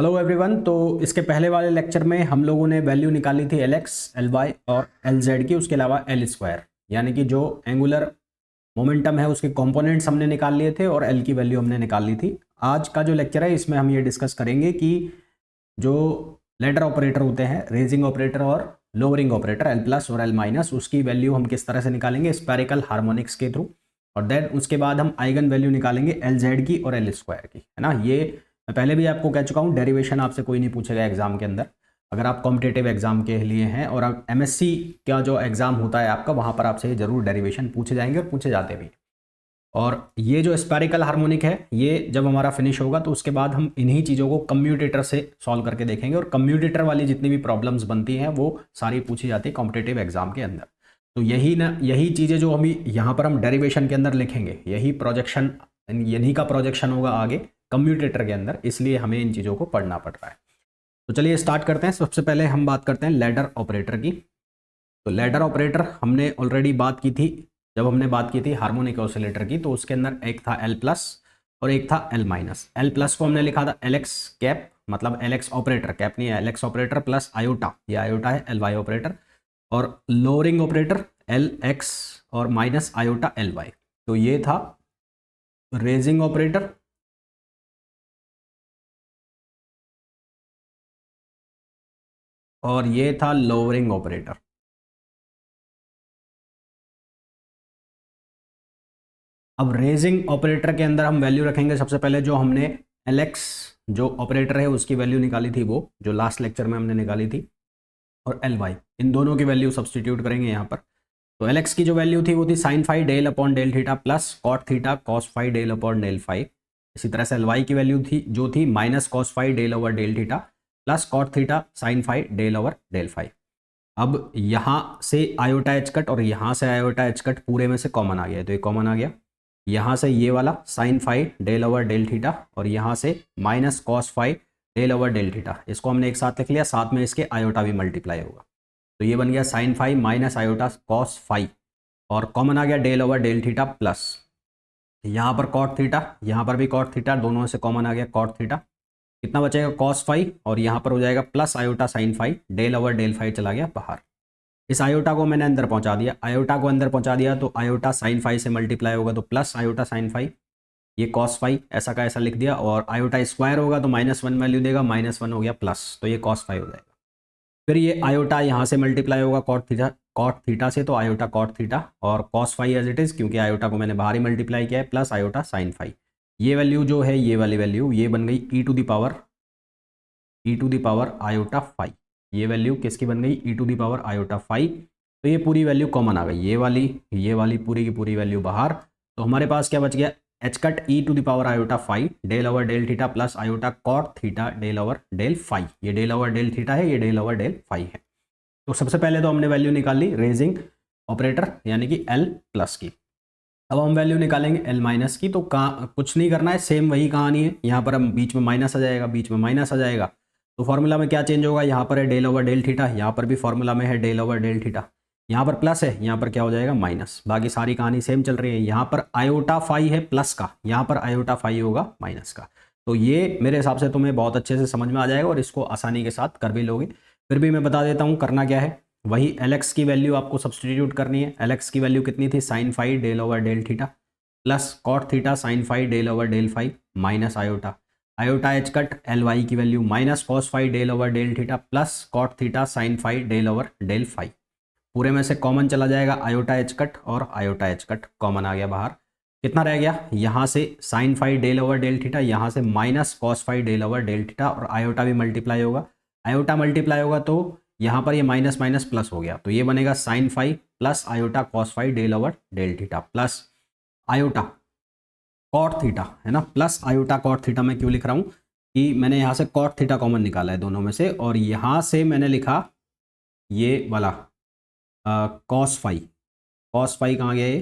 Hello everyone. तो इसके पहले वाले लेक्चर में हम लोगों ने वैल्यू निकाली थी एल एक्स, एल वाई और एल जेड की, उसके अलावा एल स्क्वायर, यानी कि जो एंगुलर मोमेंटम है उसके कंपोनेंट्स हमने निकाल लिए थे और एल की वैल्यू हमने निकाल ली थी। आज का जो लेक्चर है इसमें हम ये डिस्कस करेंगे कि जो लेडर ऑपरेटर होते हैं, रेजिंग ऑपरेटर और लोअरिंग ऑपरेटर, एल प्लस और एल माइनस, उसकी वैल्यू हम किस तरह से निकालेंगे स्पेरिकल हार्मोनिक्स के थ्रू। और देन उसके बाद हम आइगन वैल्यू निकालेंगे एल जेड की और एल स्क्वायर की, है ना। ये मैं पहले भी आपको कह चुका हूँ, डेरिवेशन आपसे कोई नहीं पूछेगा एग्जाम के अंदर, अगर आप कॉम्पिटेटिव एग्जाम के लिए हैं। और अब एमएससी का जो एग्जाम होता है आपका, वहाँ पर आपसे जरूर डेरिवेशन पूछे जाएंगे और पूछे जाते भी। और ये जो स्पेरिकल हार्मोनिक है, ये जब हमारा फिनिश होगा तो उसके बाद हम इन्हीं चीज़ों को कम्यूटेटर से सॉल्व करके देखेंगे। और कम्यूटेटर वाली जितनी भी प्रॉब्लम्स बनती हैं वो सारी पूछी जाती है कॉम्पिटेटिव एग्जाम के अंदर। तो यही चीज़ें जो हम यहाँ पर हम डेरिवेशन के अंदर लिखेंगे, यही प्रोजेक्शन, यही का प्रोजेक्शन होगा आगे कम्यूटेटर के अंदर, इसलिए हमें इन चीज़ों को पढ़ना पड़ रहा है। तो चलिए स्टार्ट करते हैं। सबसे पहले हम बात करते हैं लैडर ऑपरेटर की। तो लैडर ऑपरेटर हमने ऑलरेडी बात की थी, जब हमने बात की थी हार्मोनिक ऑसिलेटर की, तो उसके अंदर एक था एल प्लस और एक था एल माइनस। एल प्लस को हमने लिखा था एल एक्स कैप, मतलब एल एक्स ऑपरेटर, कैप नहीं है, L x operator plus iota, ये आयोटा है एल वाई ऑपरेटर। और लोअरिंग ऑपरेटर एल एक्स और माइनस आयोटा एल वाई। तो ये था रेजिंग ऑपरेटर और ये था लोअरिंग ऑपरेटर। अब रेजिंग ऑपरेटर के अंदर हम वैल्यू रखेंगे सबसे पहले, जो हमने एल एक्स जो ऑपरेटर है उसकी वैल्यू निकाली थी, वो जो लास्ट लेक्चर में हमने निकाली थी, और एल वाई, इन दोनों की वैल्यू सब्सटीट्यूट करेंगे यहाँ पर। तो एल एक्स की जो वैल्यू थी वो थी sine phi del upon del theta plus cot theta cos phi del upon del phi. इसी तरह से एल वाई की वैल्यू थी जो थी minus cos phi del over del theta plus cot theta sine phi del over del phi. अब यहाँ से आयोटा एच कट और यहाँ से आयोटा एच कट पूरे में से कॉमन आ गया, तो ये कॉमन आ गया। यहाँ से ये वाला sine phi del over del theta और यहाँ से minus cos phi del over del theta, इसको हमने एक साथ लिख लिया, साथ में इसके आयोटा भी मल्टीप्लाई होगा। तो ये बन गया sine phi minus iota cos phi, और कॉमन आ गया del over del theta plus यहाँ पर कॉट थीटा, यहाँ पर भी कॉट थीटा, दोनों से कॉमन आ गया कॉट थीटा। कितना बचेगा कॉस फाई, और यहाँ पर हो जाएगा plus iota sine phi, del over del phi चला गया बाहर। इस आयोटा को मैंने अंदर पहुंचा दिया, आयोटा को अंदर पहुंचा दिया तो आयोटा साइन फाई से मल्टीप्लाई होगा तो प्लस आयोटा साइन फाई, ये कॉस फाई ऐसा का ऐसा लिख दिया। और आयोटा स्क्वायर होगा तो -1 वैल्यू देगा, -1 हो गया प्लस, तो ये कॉस फाई हो जाएगा। फिर ये आयोटा यहाँ से मल्टीप्लाई होगा कॉट थीटा से, तो आयोटा कॉट थीटा और cos phi as it is, क्योंकि आयोटा को मैंने बाहर ही मल्टीप्लाई किया है, प्लस आयोटा साइन फाई। ये वैल्यू जो है, ये वाली वैल्यू, ये बन गई e to the power iota phi. ये वैल्यू किसकी बन गई, e to the power iota phi. तो ये पूरी वैल्यू कॉमन आ गई, ये वाली पूरी की पूरी वैल्यू बाहर। तो हमारे पास क्या बच गया, H cut e to the power iota phi del over del theta plus iota cot theta del over del phi. ये डेल ओवर डेल थीटा है, ये डेल ओवर डेल फाई है। तो सबसे पहले तो हमने वैल्यू निकाली रेजिंग ऑपरेटर यानी कि एल प्लस की। अब हम वैल्यू निकालेंगे एल माइनस की। तो कुछ नहीं करना है, सेम वही कहानी है। यहाँ पर हम बीच में माइनस आ जाएगा, बीच में माइनस आ जाएगा, तो फॉर्मूला में क्या चेंज होगा, यहाँ पर है डेल ओवर डेल थीटा, यहाँ पर भी फॉर्मूला में है डेल ओवर डेल थीटा, यहाँ पर प्लस है, यहाँ पर क्या हो जाएगा माइनस। बाकी सारी कहानी सेम चल रही है। यहाँ पर आयोटा फाई है प्लस का, यहाँ पर आयोटा फाई होगा माइनस का। तो ये मेरे हिसाब से तुम्हें बहुत अच्छे से समझ में आ जाएगा और इसको आसानी के साथ कर भी लोगे। फिर भी मैं बता देता हूँ करना क्या है। वही एल एक्स की वैल्यू आपको सब्सटीट्यूट करनी है। एल एक्स की वैल्यू कितनी थी, sine phi del over del theta plus cot theta sine phi del over del phi minus iota iota H cut L Y की value minus cos phi del over del theta plus cot theta sine phi del over del phi. पूरे में से common चला जाएगा iota H cut और iota H cut common आ गया बाहर। कितना रह गया, यहाँ से sine phi del over del theta, यहाँ से minus cos phi del over del theta, और आयोटा भी मल्टीप्लाई होगा। आयोटा मल्टीप्लाई होगा तो यहाँ पर ये माइनस माइनस प्लस हो गया, तो ये बनेगा sine phi plus iota cos phi del over del theta plus iota cot theta, है ना, प्लस आयोटा कॉट थीटा। मैं क्यों लिख रहा हूँ कि मैंने यहाँ से कॉट थीटा कॉमन निकाला है दोनों में से, और यहाँ से मैंने लिखा ये वाला कॉस फाई। कॉस फाई कहाँ गया ये,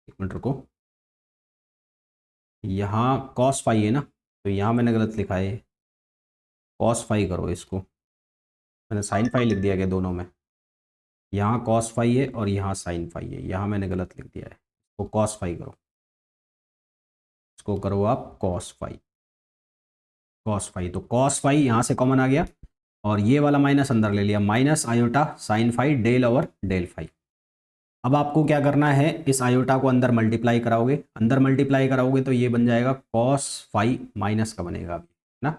एक मिनट रुको, यहाँ कॉस फाई है ना, तो यहाँ मैंने गलत लिखा है, कॉस फाई करो इसको, मैंने साइन फाई लिख दिया क्या दोनों में। यहाँ कॉस फाई है और यहाँ साइन फाई है, यहाँ मैंने गलत लिख दिया है, तो कॉस फाई करो, इसको करो आप कॉस फाई। कॉस फाई, तो कॉस फाई यहाँ से कॉमन आ गया और ये वाला माइनस अंदर ले लिया, minus iota sine phi del over del phi. अब आपको क्या करना है, इस आयोटा को अंदर मल्टीप्लाई कराओगे, अंदर मल्टीप्लाई कराओगे तो ये बन जाएगा कॉस फाई माइनस का बनेगा अभी, है ना।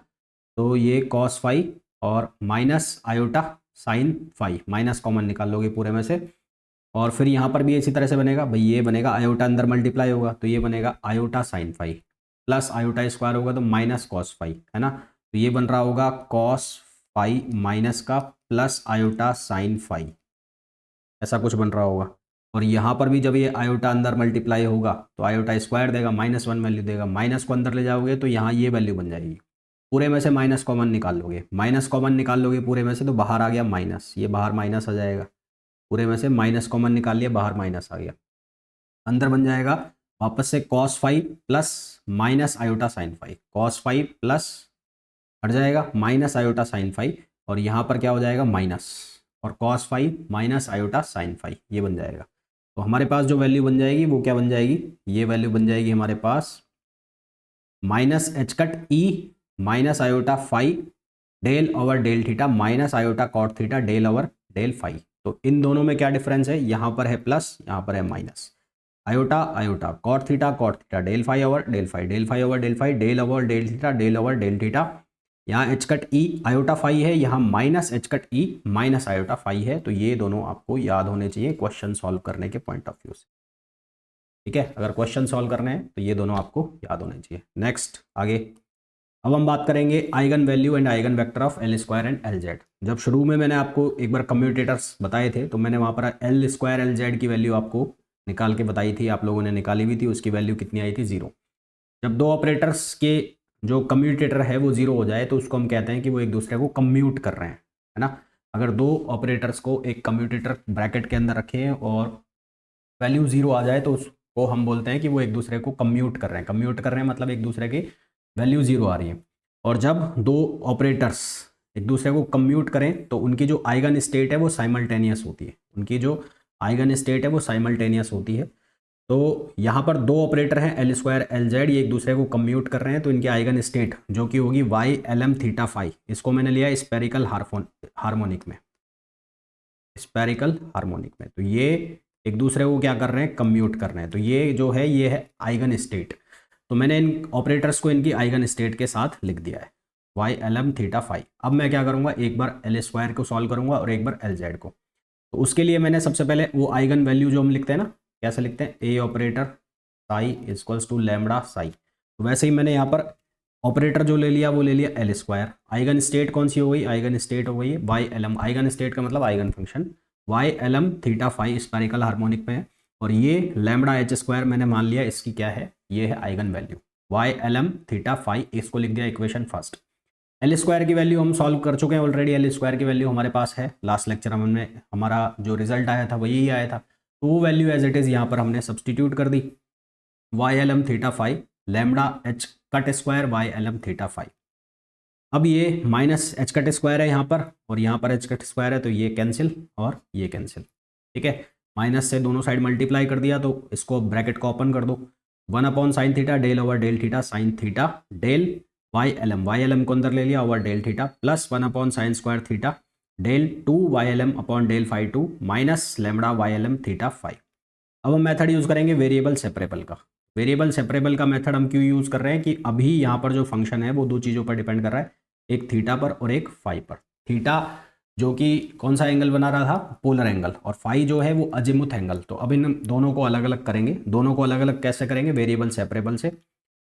तो ये कॉस फाई और minus iota sine phi, minus common निकाल लोगे पूरे में से, और फिर यहाँ पर भी इसी तरह से बनेगा भाई, ये बनेगा आयोटा अंदर मल्टीप्लाई होगा तो ये बनेगा iota sine phi, plus iota square होगा तो माइनस कॉस फाई, है ना। तो ये बन रहा होगा कॉस फाई माइनस का प्लस आयोटा साइन फाई, ऐसा कुछ बन रहा होगा। और यहाँ पर भी जब ये आयोटा अंदर मल्टीप्लाई होगा तो आयोटा स्क्वायर देगा, -1 वैल्यू देगा, माइनस को अंदर ले जाओगे तो यहाँ ये वैल्यू बन जाएगी। पूरे में से माइनस कॉमन निकाल लोगे, माइनस कॉमन निकाल लोगे पूरे में से तो बाहर आ गया माइनस, ये बाहर माइनस आ जाएगा, पूरे में से माइनस कॉमन निकाल लिया, बाहर माइनस आ गया, अंदर बन जाएगा वापस से cos five plus minus iota sign five, cos five plus हट जाएगा माइनस आयोटा साइन फाइव, और यहाँ पर क्या हो जाएगा माइनस, और cos five minus iota sign five, ये बन जाएगा। तो हमारे पास जो वैल्यू बन जाएगी वो क्या बन जाएगी, ये वैल्यू बन जाएगी हमारे पास minus h cut e minus iota five del over del theta minus iota cot theta del over del five. तो इन दोनों में क्या डिफरेंस है, यहाँ पर है प्लस, यहाँ पर है minus, iota iota cot theta del five over del five, del five over del five, del over del theta del over del theta. यहाँ h cut e iota five है, यहाँ minus h cut e minus iota five है। तो ये दोनों आपको याद होने चाहिए क्वेश्चन सॉल्व करने के पॉइंट ऑफ व्यू से, ठीक है। अगर क्वेश्चन सॉल्व करने हैं तो ये दोनों आपको याद होने चाहिए। नेक्स्ट आगे अब हम बात करेंगे eigen value and eigen vector of L square and L Z. जब शुरू में मैंने आपको एक बार कम्यूटेटर्स बताए थे तो मैंने वहाँ पर एल स्क्वायर एल जेड की वैल्यू आपको निकाल के बताई थी, आप लोगों ने निकाली हुई थी, उसकी वैल्यू कितनी आई थी 0। जब दो ऑपरेटर्स के जो कम्यूटेटर है वो 0 हो जाए तो उसको हम कहते हैं कि वो एक दूसरे को कम्यूट कर रहे हैं, है ना। अगर दो ऑपरेटर्स को एक कम्यूटेटर ब्रैकेट के अंदर रखें और वैल्यू 0 आ जाए तो उसको हम बोलते हैं कि वो एक दूसरे को कम्यूट कर रहे हैं। कम्यूट कर रहे हैं मतलब एक दूसरे की वैल्यू 0 आ रही है। और जब दो ऑपरेटर्स एक दूसरे को कम्यूट करें तो उनकी जो आइगन स्टेट है वो साइमल्टेनियस होती है, उनकी जो आइगन स्टेट है वो साइमल्टेनियस होती है। तो यहाँ पर दो ऑपरेटर हैं एल स्क्वायर एल जेड, ये एक दूसरे को कम्यूट कर रहे हैं, तो इनकी आइगन स्टेट जो कि होगी Y L M theta phi, इसको मैंने लिया स्पेरिकल हार्मोनिक में, स्पेरिकल हार्मोनिक में। तो ये एक दूसरे को क्या कर रहे हैं, कम्यूट कर रहे हैं। तो ये जो है ये है आइगन स्टेट। तो मैंने इन ऑपरेटर्स को इनकी आइगन स्टेट के साथ लिख दिया है Y L M theta phi. अब मैं क्या करूँगा, एक बार एल स्क्वायर को सॉल्व करूँगा और एक बार एल जेड को। तो उसके लिए मैंने सबसे पहले वो आइगन वैल्यू जो हम लिखते हैं ना, कैसे लिखते हैं, A operator psi equals to lambda psi. तो वैसे ही मैंने यहाँ पर ऑपरेटर जो ले लिया वो ले लिया एल स्क्वायर। आइगन स्टेट कौन सी हो गई, आइगन स्टेट हो गई Y L M, eigen state का मतलब eigen function Y L M theta phi spherical harmonic में है। और ये लैम्बडा एच स्क्वायर मैंने मान लिया इसकी क्या है, ये है eigen value Y L M theta phi, इसको लिख दिया इक्वेशन फर्स्ट। एल स्क्वायर की वैल्यू हम सॉल्व कर चुके हैं ऑलरेडी, एल स्क्वायर की वैल्यू हमारे पास है, लास्ट लेक्चर हमने हमारा जो रिजल्ट आया था वही आया था। तो वो वैल्यू एज इट इज़ यहाँ पर हमने सब्सटीट्यूट कर दी, Y L M theta five lambda h cut square Y L M theta five. अब ये माइनस एच कट स्क्वायर है यहाँ पर और यहाँ पर एच कट स्क्वायर है, तो ये कैंसिल और ये कैंसिल, ठीक है। माइनस से दोनों साइड मल्टीप्लाई कर दिया तो इसको ब्रैकेट को ओपन कर दो, 1 sine theta del over del theta sine theta del Y L M को अंदर ले लिया over del theta plus 1 sine square theta del 2 Y L M upon del phi 2 minus lambda Y L M theta five. अब हम method use करेंगे variable separable का। Variable separable का method हम क्यों यूज़ कर रहे हैं कि अभी यहाँ पर जो फंक्शन है वो दो चीज़ों पर डिपेंड कर रहा है, एक थीटा पर और एक फाई पर। थीटा जो कि कौन सा एंगल बना रहा था, पोलर एंगल, और फाई जो है वो अजीमुथ एंगल। तो अब इन दोनों को अलग अलग करेंगे, दोनों को अलग अलग कैसे करेंगे, वेरिएबल सेपरेबल से।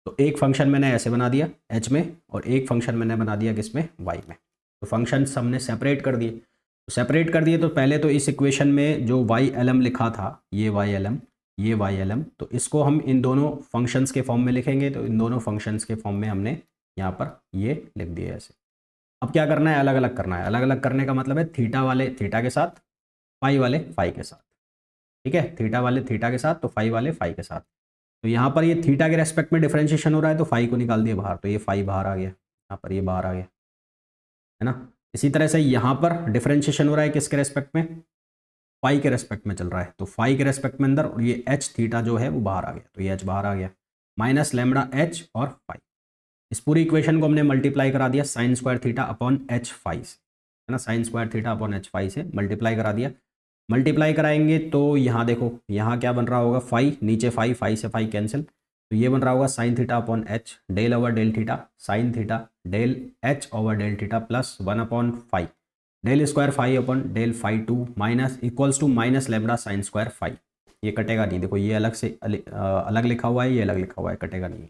तो एक फंक्शन मैंने ऐसे बना दिया एच में और एक फंक्शन मैंने बना दिया किसमें, वाई में। तो फंक्शन हमने सेपरेट कर दिए, तो सेपरेट कर दिए तो पहले तो इस इक्वेशन में जो वाई एल एम लिखा था, ये वाई एल एम ये वाई एल एम, तो इसको हम इन दोनों फंक्शंस के फॉर्म में लिखेंगे। तो इन दोनों फंक्शंस के फॉर्म में हमने यहाँ पर ये लिख दिया ऐसे। अब क्या करना है, अलग अलग करना है। अलग अलग करने का मतलब है थीटा वाले थीटा के साथ, फाई वाले फाई के साथ, ठीक है। थीटा वाले थीटा के साथ तो फाई वाले फाई के साथ। तो यहाँ पर ये थीटा के रेस्पेक्ट में डिफरेंशिएशन हो रहा है तो फाई को निकाल दिया बाहर, तो ये फाई बाहर आ गया, यहाँ पर ये बाहर आ गया, है ना। इसी तरह से यहाँ पर डिफरेंशिएशन हो रहा है किसके रेस्पेक्ट में, फाई के रेस्पेक्ट में चल रहा है, तो फाई के रेस्पेक्ट में अंदर, और ये एच थीटा जो है वो बाहर आ गया, तो ये एच बाहर आ गया, माइनस लेमडा एच और फाई। इस पूरी इक्वेशन को हमने मल्टीप्लाई करा दिया sine square theta upon H phi से, है ना, sine square theta upon H phi से मल्टीप्लाई करा दिया। मल्टीप्लाई कराएंगे तो यहाँ देखो, यहाँ क्या बन रहा होगा, फाई, नीचे फाई, फाई से फाई कैंसिल, तो ये बन रहा होगा sine theta upon h, del over del theta, sine theta del h over del theta plus 1/फाई, del square phi upon del phi 2 minus equals to minus lambda sine square phi. ये कटेगा नहीं, देखो ये अलग से अलग लिखा हुआ है, ये अलग लिखा हुआ है, कटेगा नहीं।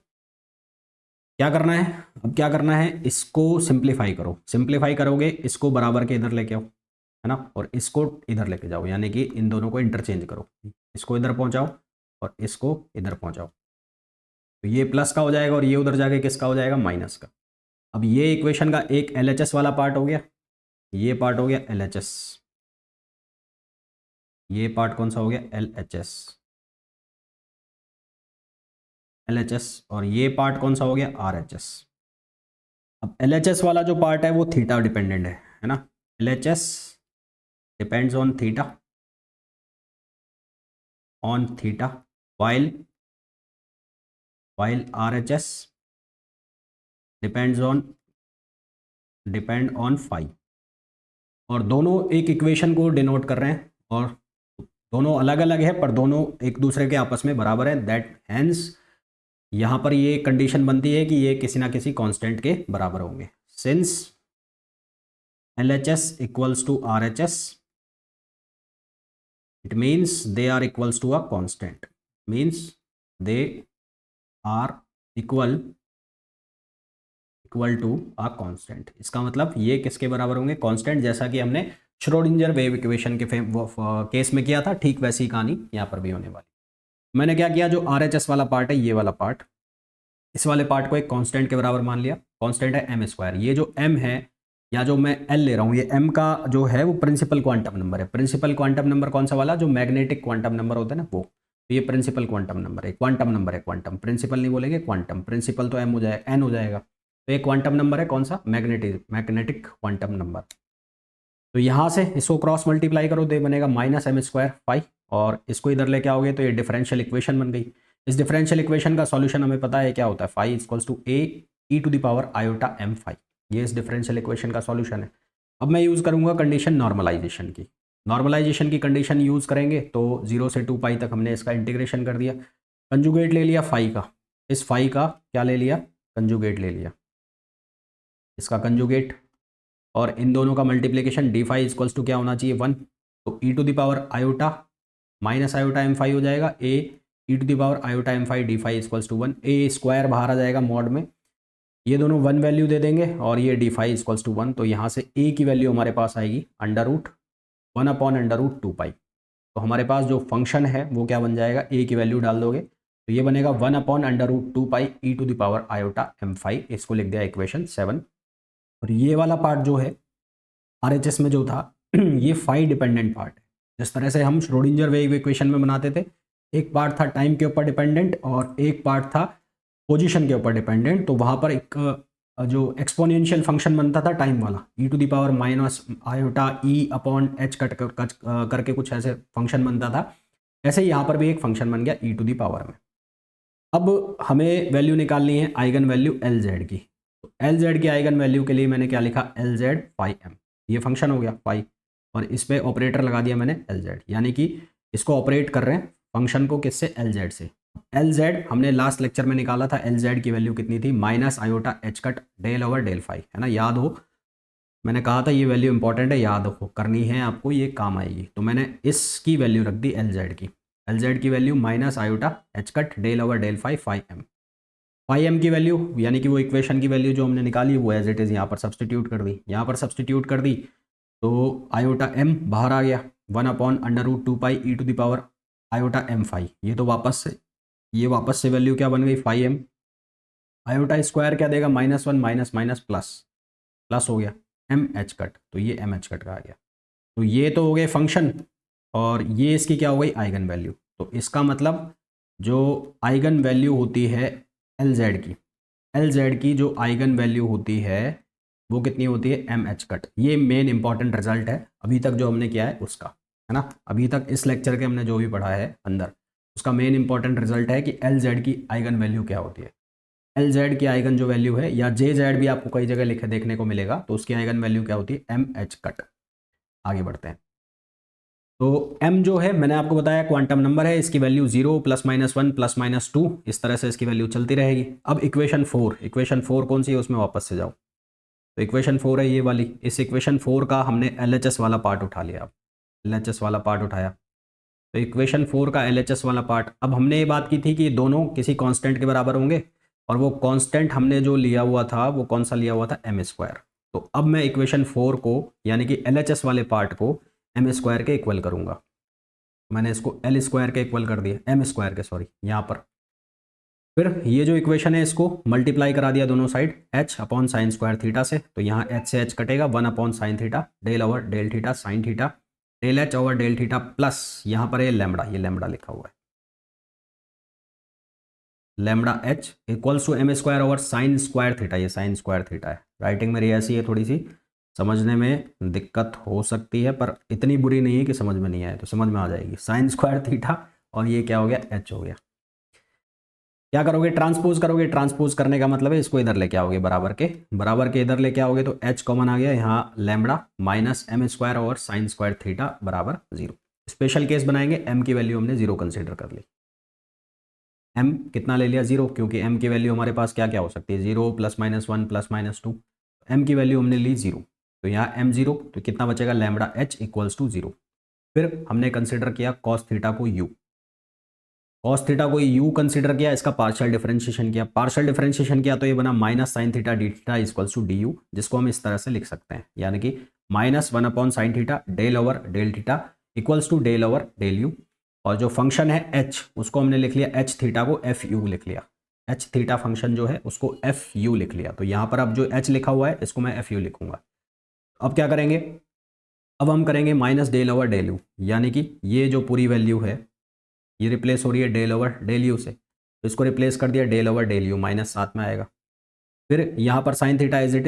क्या करना है, अब क्या करना है, इसको सिंप्लीफाई करो, सिंप्लीफाई करोगे इसको बराबर के इधर लेके आओ, है ना, और इसको इधर लेके जाओ, यानी कि इन दोनों को इंटरचेंज करो, इसको इधर पहुंचाओ और इसको इधर पहुंचाओ, तो ये प्लस का हो जाएगा और ये उधर जाके किसका हो जाएगा, माइनस का। अब ये इक्वेशन का एक LHS वाला पार्ट हो गया, ये पार्ट हो गया LHS, ये पार्ट कौन सा हो गया, LHS, LHS, और ये पार्ट कौन सा हो गया, RHS। अब LHS वाला जो पार्ट है वो थीटा डिपेंडेंट है ना, LHS depends on theta, while RHS depend on phi, और दोनों एक इक्वेशन को डिनोट कर रहे हैं और दोनों अलग अलग है पर दोनों एक दूसरे के आपस में बराबर है, दैट हैंस यहाँ पर ये कंडीशन बनती है कि ये किसी ना किसी कांस्टेंट के बराबर होंगे। Since LHS equals to RHS, it means they are equals to a constant, means they are equal to a constant। इसका मतलब ये किसके बराबर होंगे, कांस्टेंट, जैसा कि हमने श्रोडिंजर वेव इक्वेशन के केस में किया था, ठीक वैसी ही कहानी यहाँ पर भी होने वाली। मैंने क्या किया, जो RHS वाला पार्ट है, ये वाला पार्ट, इस वाले पार्ट को एक कांस्टेंट के बराबर मान लिया, कांस्टेंट है m स्क्वायर। ये जो m है या जो मैं L ले रहा हूँ, ये m का जो है वो प्रिंसिपल क्वांटम नंबर है। प्रिंसिपल क्वांटम नंबर कौन सा वाला, जो मैग्नेटिक क्वांटम नंबर होता है ना वो, तो ये प्रिंसिपल क्वांटम नंबर है, क्वांटम नंबर है, क्वांटम, प्रिंसिपल नहीं बोलेंगे, क्वांटम, प्रिंसिपल तो m हो जाएगा, n हो जाएगा, तो ये क्वांटम नंबर है कौन सा, मैग्नेटिक क्वांटम नंबर। तो यहाँ से इसको क्रॉस मल्टीप्लाई करो तो ये बनेगा माइनस m स्क्वायर फाई, और इसको इधर लेके आओगे तो ये डिफरेंशियल इक्वेशन बन गई। इस डिफरेंशियल इक्वेशन का सॉल्यूशन हमें पता है क्या होता है, phi equals to a e to the power iota m phi, ये इस डिफरेंशियल इक्वेशन का सॉल्यूशन है। अब मैं यूज़ करूँगा कंडीशन नॉर्मलाइजेशन की, नॉर्मलाइजेशन की कंडीशन यूज़ करेंगे तो 0 से 2 पाई तक हमने इसका इंटीग्रेशन कर दिया, कंजुगेट ले लिया फाई का, इस फाई का क्या ले लिया, कंजुगेट ले लिया, इसका कंजुगेट, और इन दोनों का multiplication d phi equals to क्या होना चाहिए, 1, तो e to the power iota minus iota M phi हो जाएगा, A e to the power iota M phi d phi equals to 1, A square बाहर आ जाएगा मॉड में, ये दोनों 1 वैल्यू दे देंगे और ये डी फाई इक्वल्स टू 1, तो यहाँ से ए की वैल्यू हमारे पास आएगी √1/√2 पाई। तो हमारे पास जो फंक्शन है वो क्या बन जाएगा, ए की वैल्यू डाल दोगे तो ये बनेगा 1/√2 pi e to the power iota M phi, इसको लिख दिया इक्वेशन 7। और ये वाला पार्ट जो है RHS में जो था ये फाई डिपेंडेंट पार्ट है, जिस तरह से हम श्रोडिंजर वेव इक्वेशन में बनाते थे, एक पार्ट था टाइम के ऊपर डिपेंडेंट और एक पार्ट था पोजीशन के ऊपर डिपेंडेंट, तो वहाँ पर एक जो एक्सपोनेंशियल फंक्शन बनता था टाइम वाला, e to the power minus iota e upon h cut करके कुछ ऐसे फंक्शन बनता था, ऐसे ही यहाँ पर भी एक फंक्शन बन गया ई टू द पावर में। अब हमें वैल्यू निकालनी है आइगन वैल्यू LZ की, तो LZ की आइगन वैल्यू के लिए मैंने क्या लिखा, LZ फाई m, ये फंक्शन हो गया फाई, और इस पर ऑपरेटर लगा दिया मैंने LZ, यानी कि इसको ऑपरेट कर रहे हैं फंक्शन को किससे, LZ से। LZ हमने लास्ट लेक्चर में निकाला था, LZ की वैल्यू कितनी थी, minus iota H cut del over del phi, है ना, याद हो, मैंने कहा था ये वैल्यू इंपॉर्टेंट है, याद हो करनी है आपको, ये काम आएगी, तो मैंने इसकी वैल्यू रख दी LZ की value minus iota H cut del over del phi phi m की वैल्यू, यानी कि वो इक्वेशन की वैल्यू जो हमने निकाली वो एज इट इज़ यहाँ पर सब्सटीट्यूट कर दी, तो आयोटा m बाहर आ गया, 1/√2 pi e to the power iota m phi, ये तो वापस से वैल्यू क्या बन गई, फाई m, आयोटा स्क्वायर क्या देगा, -1 माइनस प्लस हो गया m एच कट, तो ये m एच कट का आ गया, तो ये तो हो गए फंक्शन और ये इसकी क्या हो गई, आइगन वैल्यू। तो इसका मतलब जो आइगन वैल्यू होती है LZ की जो आइगन वैल्यू होती है वो कितनी होती है, m एच कट, ये मेन इंपॉर्टेंट रिजल्ट है अभी तक जो हमने किया है उसका, है ना, अभी तक इस लेक्चर के हमने जो भी पढ़ा है अंदर, उसका मेन इंपॉर्टेंट रिजल्ट है कि LZ की आइगन वैल्यू क्या होती है। एल जेड की आइगन जो वैल्यू है, या जे जेड भी आपको कई जगह लिखे देखने को मिलेगा, तो उसकी आइगन वैल्यू क्या होती है, एम एच कट। आगे बढ़ते हैं। तो m जो है मैंने आपको बताया क्वांटम नंबर है, इसकी वैल्यू 0 +-1 +-2 इस तरह से इसकी वैल्यू चलती रहेगी। अब इक्वेशन 4 कौन सी है, उसमें वापस से जाओ। तो इक्वेशन 4 है ये वाली। इस इक्वेशन 4 का हमने LHS वाला पार्ट उठा लिया। अब LHS वाला पार्ट उठाया, तो इक्वेशन 4 का LHS वाला पार्ट, अब हमने ये बात की थी कि दोनों किसी कांस्टेंट के बराबर होंगे, और वो कांस्टेंट हमने जो लिया हुआ था वो कौन सा लिया हुआ था, m²। तो अब मैं इक्वेशन 4 को यानी कि LHS वाले पार्ट को m² के इक्वल करूंगा। मैंने इसको L² के इक्वल कर दिया, m² के, सॉरी, यहाँ पर। फिर ये जो इक्वेशन है इसको मल्टीप्लाई करा दिया दोनों साइड h/sin² थीटा से, तो यहाँ h से h कटेगा, 1/sin theta, del over del theta sine theta, del h over del theta, plus यहाँ पर ये लैम्बडा लिखा हुआ है, lambda h equals to m² over sin² theta. ये sin² थीटा है, राइटिंग मेरी ऐसी है, थोड़ी सी समझने में दिक्कत हो सकती है, पर इतनी बुरी नहीं है कि समझ में नहीं आए, तो समझ में आ जाएगी। sin² थीटा, और ये क्या हो गया, h हो गया। क्या करोगे, ट्रांसपोज करोगे। ट्रांसपोज करने का मतलब है इसको इधर लेके आओगे, बराबर के इधर लेके आओगे, तो h कॉमन आ गया यहाँ, lambda minus m² over sin² theta बराबर 0। स्पेशल केस बनाएंगे, m की वैल्यू हमने 0 कंसिडर कर ली। m कितना ले लिया, 0, क्योंकि m की वैल्यू हमारे पास क्या क्या हो सकती है, 0 +-1 +-2। m की वैल्यू हमने ली 0, तो यहाँ m 0, तो कितना बचेगा, लैम्बडा h इक्वल्स टू 0। फिर हमने कंसिडर किया कॉस थीटा को u, कॉस थीटा को u कंसिडर किया, इसका पार्शियल डिफरेंशिएशन किया, तो ये बना -sin theta D theta equals to D U, जिसको हम इस तरह से लिख सकते हैं, यानी कि -1/sin theta del over del theta equals to del over del U, और जो फंक्शन है h उसको हमने लिख लिया, h थीटा को एफ यू लिख लिया, h थीटा फंक्शन जो है उसको एफ यू लिख लिया। तो यहाँ पर अब जो h लिखा हुआ है इसको मैं एफ यू लिखूंगा। अब क्या करेंगे, अब हम करेंगे minus del over del U, यानी कि ये जो पूरी वैल्यू है ये रिप्लेस हो रही है डेल ओवर डेल यू से, तो इसको रिप्लेस कर दिया del over del U, minus साथ में आएगा। फिर यहाँ पर sine theta as it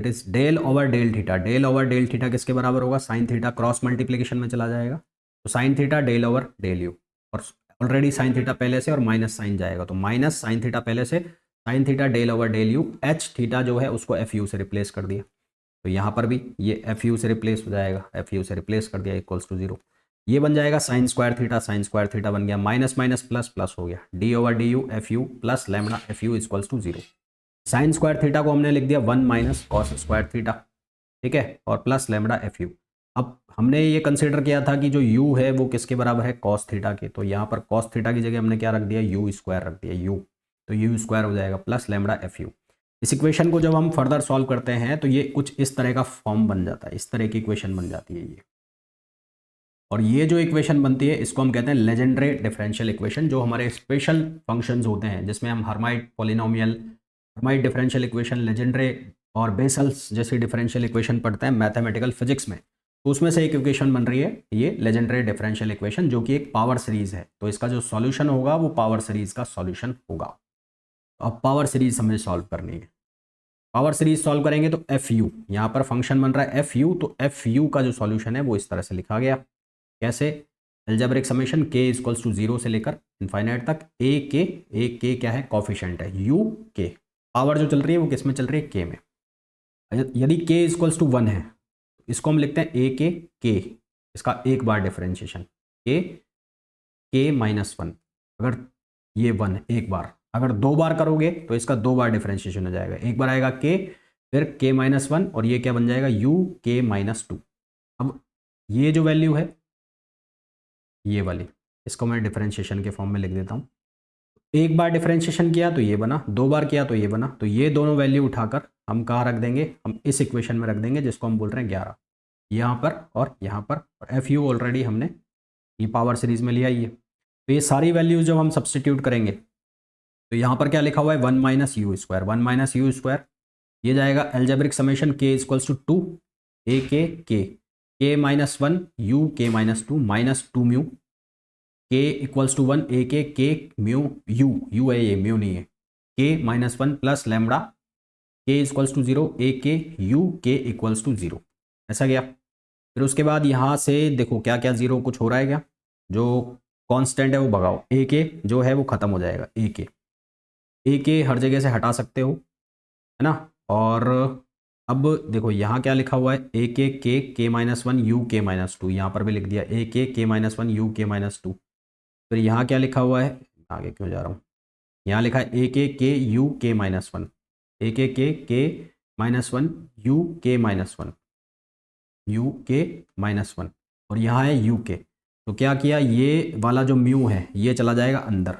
is, del over del theta किसके बराबर होगा, साइन थीटा, क्रॉस मल्टीप्लीकेशन में चला जाएगा, तो sine theta del over del U, और ऑलरेडी साइन थीटा पहले से और माइनस साइन जाएगा, तो माइनस साइन थीटा पहले से, sine theta del over del U, H theta जो है उसको एफ यू से रिप्लेस कर दिया, तो यहाँ पर भी ये एफ यू से रिप्लेस हो जाएगा, एफ यू से रिप्लेस कर दिया इक्वल्स टू 0। ये बन जाएगा sin² थीटा बन गया, माइनस माइनस प्लस प्लस हो गया, D over D U F U plus lambda F U equals to 0। sin² theta को हमने लिख दिया 1 माइनस cos² थीटा, ठीक है, और प्लस लैम्बडा एफ यू। अब हमने ये कंसिडर किया था कि जो u है वो किसके बराबर है, cos थीटा के, तो यहाँ पर cos थीटा की जगह हमने क्या रख दिया, u² रख दिया, u, तो u² हो जाएगा प्लस लैम्बडा एफ यू। इस इक्वेशन को जब हम फर्दर सॉल्व करते हैं तो ये कुछ इस तरह का फॉर्म बन जाता है, इस तरह की इक्वेशन बन जाती है ये, और ये जो इक्वेशन बनती है इसको हम कहते हैं लेजेंड्रे डिफरेंशियल इक्वेशन। जो हमारे स्पेशल फंक्शंस होते हैं जिसमें हम Hermite polynomial, Hermite differential equation, Legendre और बेसल्स जैसी डिफरेंशियल इक्वेशन पढ़ते हैं मैथमेटिकल फिजिक्स में, तो उसमें से एक इक्वेशन बन रही है ये लेजेंड्रे डिफरेंशियल इक्वेशन, जो कि एक पावर सीरीज है, तो इसका जो सॉल्यूशन होगा वो पावर सीरीज का सॉल्यूशन होगा। अब पावर सीरीज हमें सॉल्व करनी है, पावर सीरीज सॉल्व करेंगे तो एफ यू, यहाँ पर फंक्शन बन रहा है एफ यू, तो एफ यू का जो सॉल्यूशन है वो इस तरह से लिखा गया, कैसे, algebraic summation k equals to 0 से लेकर इनफाइनाइट तक, ए के क्या है, कॉफिशिएंट है, यू के, पावर जो चल रही है वो किस में चल रही है, k में। यदि k इक्वल्स टू 1 है इसको हम लिखते हैं ए के, इसका एक बार डिफरेंशिएशन, के -1, अगर ये 1 एक बार, अगर 2 बार करोगे तो इसका 2 बार डिफरेंशिएशन हो जाएगा, एक बार आएगा k, फिर k-1, और ये क्या बन जाएगा, u k-2। अब ये जो वैल्यू है ये वाली, इसको मैं डिफरेंशिएशन के फॉर्म में लिख देता हूँ। एक बार डिफरेंशिएशन किया तो ये बना, 2 बार किया तो ये बना, तो ये दोनों वैल्यू उठाकर हम कहाँ रख देंगे, हम इस इक्वेशन में रख देंगे जिसको हम बोल रहे हैं 11, यहाँ पर और यहाँ पर, और एफ यू ऑलरेडी हमने ये पावर सीरीज में लिया ही है। तो ये सारी वैल्यूज जब हम सब्सटीट्यूट करेंगे तो यहाँ पर क्या लिखा हुआ है, 1 माइनस यू स्क्वायर, ये जाएगा algebraic summation k equals to 2 A k-1 u k-2 -2 mu, k equals to 1 A K mu U है, ये म्यू नहीं है, k-1 plus lambda k equals to 0 A K U k equals to 0, ऐसा गया। फिर उसके बाद यहाँ से देखो क्या क्या 0 कुछ हो रहा है क्या, जो कांस्टेंट है वो भगाओ, ए के जो है वो खत्म हो जाएगा, ए के, ए के हर जगह से हटा सकते हो, है ना। और अब देखो यहाँ क्या लिखा हुआ है, ए के माइनस वन यू के माइनस टू, यहाँ पर भी लिख दिया ए के माइनस वन यू के माइनस टू। फिर यहाँ क्या लिखा हुआ है, आगे क्यों जा रहा हूँ, यहाँ लिखा है ए के यू के माइनस वन, ए के माइनस वन यू के माइनस वन, यू के माइनस वन, और यहाँ है यू के। तो क्या किया, ये वाला जो म्यू है ये चला जाएगा अंदर,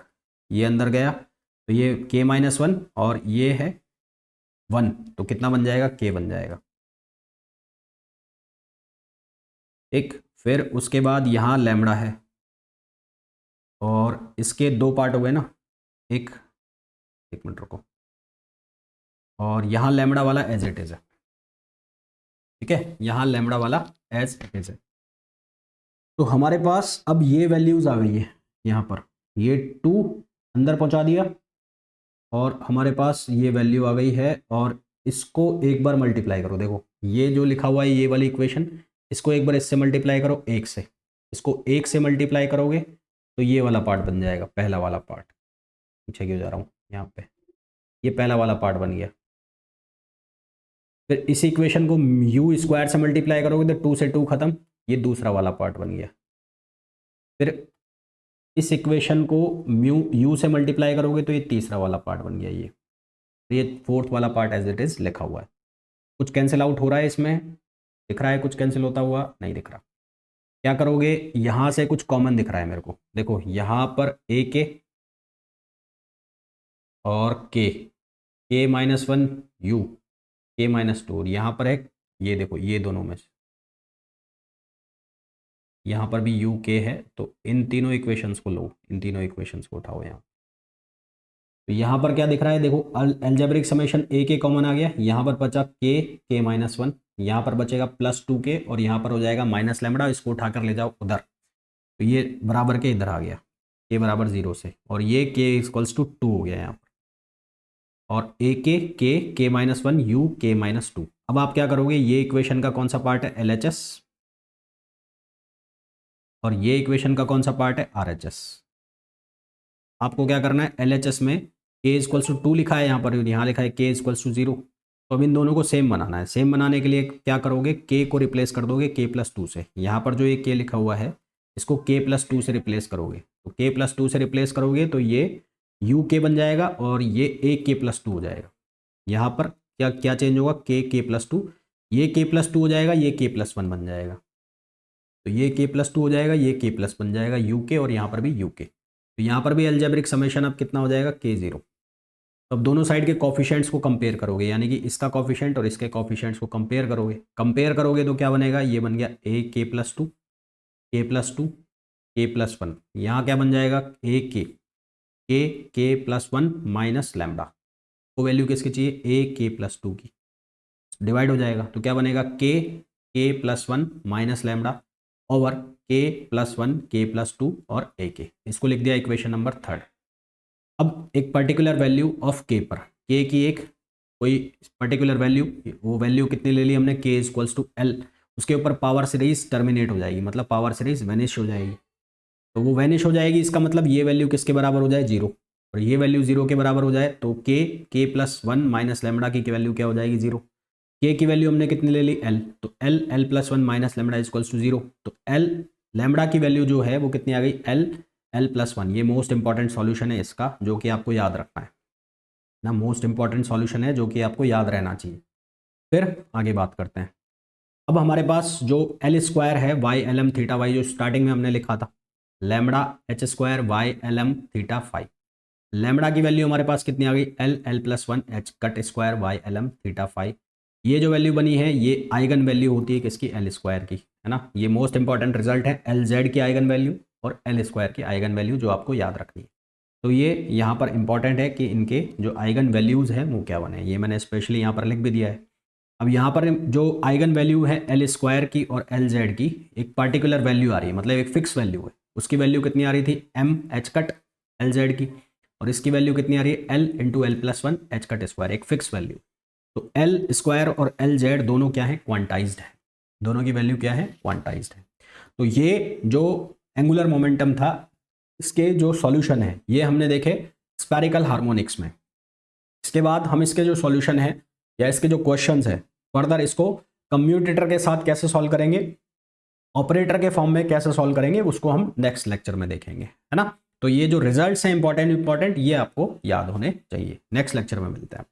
ये अंदर गया, तो ये के माइनस वन और ये है वन, तो कितना बन जाएगा, के बन जाएगा। ठीक, फिर उसके बाद यहाँ लैम्बडा है, और इसके दो पार्ट हो गए ना, एक एक मिनट रुको, और यहाँ लैम्बडा वाला एज इट इज है। ठीक है, यहाँ लैम्बडा वाला एज इट इज है। तो हमारे पास अब ये वैल्यूज आ गई है, यहाँ पर ये टू अंदर पहुँचा दिया, और हमारे पास ये वैल्यू आ गई है, और इसको एक बार मल्टीप्लाई करो। देखो ये जो लिखा हुआ है ये वाली इक्वेशन, इसको एक बार इससे मल्टीप्लाई करो, एक से, इसको एक से मल्टीप्लाई करोगे तो ये वाला पार्ट बन जाएगा, पहला वाला पार्ट। पीछे क्यों जा रहा हूँ, यहाँ पे ये पहला वाला पार्ट बन गया। फिर इस इक्वेशन को यू स्क्वायर से मल्टीप्लाई करोगे तो टू से टू खत्म, ये दूसरा वाला पार्ट बन गया। फिर इस इक्वेशन को म्यू यू से मल्टीप्लाई करोगे तो ये तीसरा वाला पार्ट बन गया, ये फोर्थ वाला पार्ट एज इट इज लिखा हुआ है। कुछ कैंसिल आउट हो रहा है इसमें, दिख रहा है कुछ कैंसिल होता हुआ, नहीं दिख रहा। क्या करोगे, यहाँ से कुछ कॉमन दिख रहा है मेरे को, देखो यहाँ पर ए के और के माइनस वन यू के माइनस टू, और यहाँ पर है ये, देखो ये दोनों में से यहाँ पर भी यू के है, तो इन तीनों इक्वेशंस को लो, इन तीनों इक्वेशंस को उठाओ यहाँ। तो यहाँ पर क्या दिख रहा है, देखो अलजेब्रिक समेशन ए के कॉमन आ गया, यहाँ पर बचा के माइनस वन, यहाँ पर बचेगा प्लस टू के, और यहाँ पर हो जाएगा माइनस लैम्बडा, इसको उठाकर ले जाओ उधर, तो ये बराबर के इधर आ गया, के बराबर जीरो से, और ये के इक्वल्स टू टू हो गया यहाँ पर, और ए के माइनस वन यू के माइनस टू। अब आप क्या करोगे, ये इक्वेशन का कौन सा पार्ट है, LHS, और ये इक्वेशन का कौन सा पार्ट है, RHS। आपको क्या करना है, LHS में के इक्वल्स टू टू लिखा है यहाँ पर, यहाँ लिखा है के इक्वल्स टू जीरो, तो अब इन दोनों को सेम बनाना है। सेम बनाने के लिए क्या करोगे, के को रिप्लेस कर दोगे के प्लस टू से, यहाँ पर जो ये के लिखा हुआ है इसको के प्लस टू से रिप्लेस करोगे, तो के प्लस टू से रिप्लेस करोगे तो ये यू के बन जाएगा, और ये ए के प्लस टू हो जाएगा। यहाँ पर क्या क्या चेंज होगा, के प्लस टू, ये के प्लस टू हो जाएगा, ये के प्लस वन बन जाएगा, तो ये के प्लस टू हो जाएगा, ये के प्लस बन जाएगा यू के, और यहाँ पर भी यू के। तो यहाँ पर भी अलजेब्रिक समेशन अब कितना हो जाएगा, के जीरो। तो अब दोनों साइड के कॉफिशेंट्स को कंपेयर करोगे, यानी कि इसका कॉफिशेंट और इसके कॉफिशेंट्स को कंपेयर करोगे तो क्या बनेगा, ये बन गया ए के प्लस टू, के प्लस टू, के प्लस वन, यहाँ क्या बन जाएगा, ए के प्लस वन माइनस लैम्बडा, वो वैल्यू किसकी चाहिए, ए के प्लस टू की, डिवाइड हो जाएगा, तो क्या बनेगा, के plus one minus lambda over के प्लस वन के प्लस टू और ए के, इसको लिख दिया इक्वेशन नंबर थर्ड। अब एक पर्टिकुलर वैल्यू ऑफ के पर, के की एक कोई पर्टिकुलर वैल्यू, वो वैल्यू कितनी ले ली हमने, के इक्वल्स टू एल, उसके ऊपर पावर सीरीज टर्मिनेट हो जाएगी, मतलब पावर सीरीज वैनिश हो जाएगी। तो वो वैनिश हो जाएगी, इसका मतलब ये वैल्यू किसके बराबर हो जाए, जीरो, और ये वैल्यू जीरो के बराबर हो जाए, तो के प्लस वन माइनस लैम्बडा की वैल्यू क्या हो जाएगी, जीरो। के की वैल्यू हमने कितनी ले ली, एल, तो L plus one minus lambda equals to zero, तो एल लैम्बडा की वैल्यू जो है वो कितनी आ गई, एल प्लस वन। ये मोस्ट इंपॉर्टेंट सॉल्यूशन है इसका, जो कि आपको याद रखना है ना, मोस्ट इंपॉर्टेंट सॉल्यूशन है जो कि आपको याद रहना चाहिए। फिर आगे बात करते हैं। अब हमारे पास जो एल स्क्वायर है Y L M theta Y, जो स्टार्टिंग में हमने लिखा था, lambda H square Y L M theta phi, lambda की वैल्यू हमारे पास कितनी आ गई, L plus one H cut square Y L M theta phi. ये जो वैल्यू बनी है ये आइगन वैल्यू होती है किसकी, एल स्क्वायर की, है ना। ये मोस्ट इंपॉर्टेंट रिजल्ट है, एल जेड की आइगन वैल्यू और एल स्क्वायर की आइगन वैल्यू, जो आपको याद रखनी है। तो ये यहाँ पर इंपॉर्टेंट है कि इनके जो आइगन वैल्यूज़ हैं वो क्या बने, ये मैंने स्पेशली यहाँ पर लिख भी दिया है। अब यहाँ पर जो आइगन वैल्यू है एल स्क्वायर की और एल जेड की, एक पर्टिकुलर वैल्यू आ रही है, मतलब एक फिक्स वैल्यू है, उसकी वैल्यू कितनी आ रही थी, M H cut L Z की, और इसकी वैल्यू कितनी आ रही है, L into L plus one H cut square, एक फिक्स वैल्यू। तो एल स्क्वायर और एल जेड दोनों क्या है, क्वांटाइज्ड है, दोनों की वैल्यू क्या है, क्वांटाइज्ड है। तो ये जो एंगुलर मोमेंटम था, इसके जो सॉल्यूशन है ये हमने देखे स्फेरिकल हार्मोनिक्स में, इसके बाद हम इसके जो सॉल्यूशन है या इसके जो क्वेश्चंस है फर्दर इसको कम्यूटेटर के साथ कैसे सॉल्व करेंगे, ऑपरेटर के फॉर्म में कैसे सॉल्व करेंगे, उसको हम नेक्स्ट लेक्चर में देखेंगे, है ना। तो ये जो रिजल्ट्स हैं इंपॉर्टेंट ये आपको याद होने चाहिए। नेक्स्ट लेक्चर में मिलते हैं।